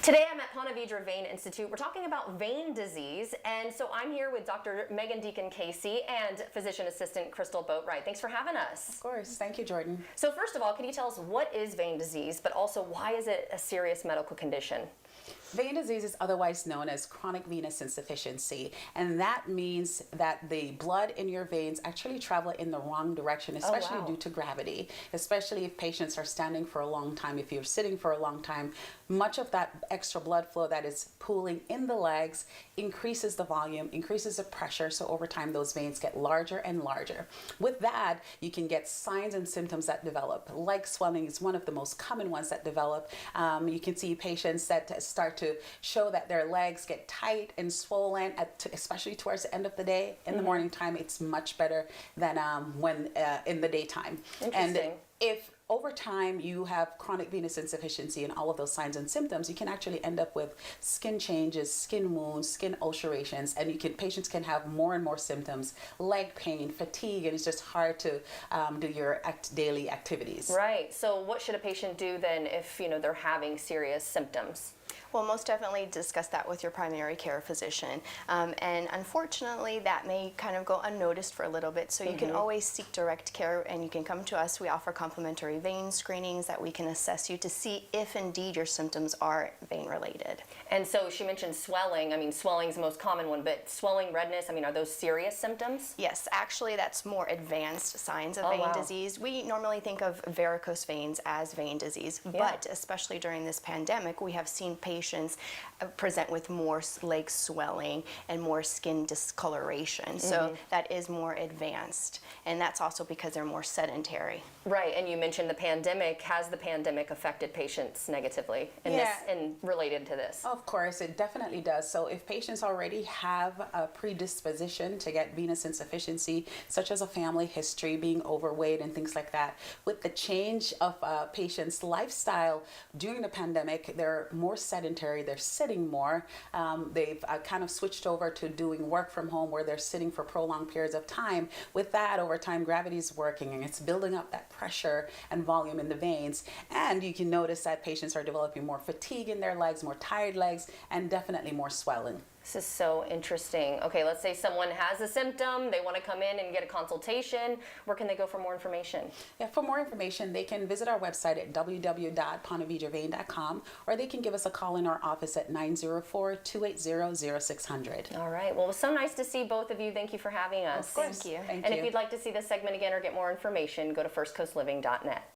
Today I'm at Ponte Vedra Vein Institute. We're talking about vein disease, and so I'm here with Dr. Megan Deacon-Casey and physician assistant Crystal Boatwright. Thanks for having us. Of course. Thank you, Jordan. So first of all, can you tell us what is vein disease, but also why is it a serious medical condition? Vein disease is otherwise known as chronic venous insufficiency, and that means that the blood in your veins actually travel in the wrong direction, especially due to gravity, especially if patients are standing for a long time. If you're sitting for a long time, much of that extra blood flow that is pooling in the legs increases the volume, increases the pressure, so over time those veins get larger and larger. With that, you can get signs and symptoms that develop. Leg swelling is one of the most common ones that develop. You can see patients that start to show that their legs get tight and swollen, especially towards the end of the day. In the morning time, it's much better than when in the daytime. And if over time you have chronic venous insufficiency and all of those signs and symptoms, you can actually end up with skin changes, skin wounds, skin ulcerations, and patients can have more and more symptoms, leg pain, fatigue, and it's just hard to do your daily activities. Right. So what should a patient do then if they're having serious symptoms? Well, most definitely discuss that with your primary care physician. And unfortunately, that may kind of go unnoticed for a little bit. So you can always seek direct care, and you can come to us. We offer complimentary vein screenings that we can assess you to see if indeed your symptoms are vein related. And so she mentioned swelling. I mean, swelling is the most common one, but swelling, redness, I mean, are those serious symptoms? Yes, actually that's more advanced signs of vein disease. We normally think of varicose veins as vein disease, but especially during this pandemic, we have seen patients present with more leg swelling and more skin discoloration. So that is more advanced, and that's also because they're more sedentary. Right, and you mentioned the pandemic. Has the pandemic affected patients negatively in this and related to this? Of course, it definitely does. So if patients already have a predisposition to get venous insufficiency, such as a family history, being overweight and things like that, with the change of a patient's lifestyle during the pandemic, they're more sedentary, they're sitting more. They've kind of switched over to doing work from home where they're sitting for prolonged periods of time. With that, over time, gravity is working and it's building up that pressure and volume in the veins. And you can notice that patients are developing more fatigue in their legs, more tired legs, and definitely more swelling. This is so interesting. Okay, let's say someone has a symptom, they want to come in and get a consultation. Where can they go for more information? Yeah, for more information, they can visit our website at www.pontevedravein.com, or they can give us a call in our office at 904-280-0600. All right. Well, it was so nice to see both of you. Thank you for having us. Of course. Thank you. Thank and you. if you'd like to see this segment again or get more information, go to firstcoastliving.net.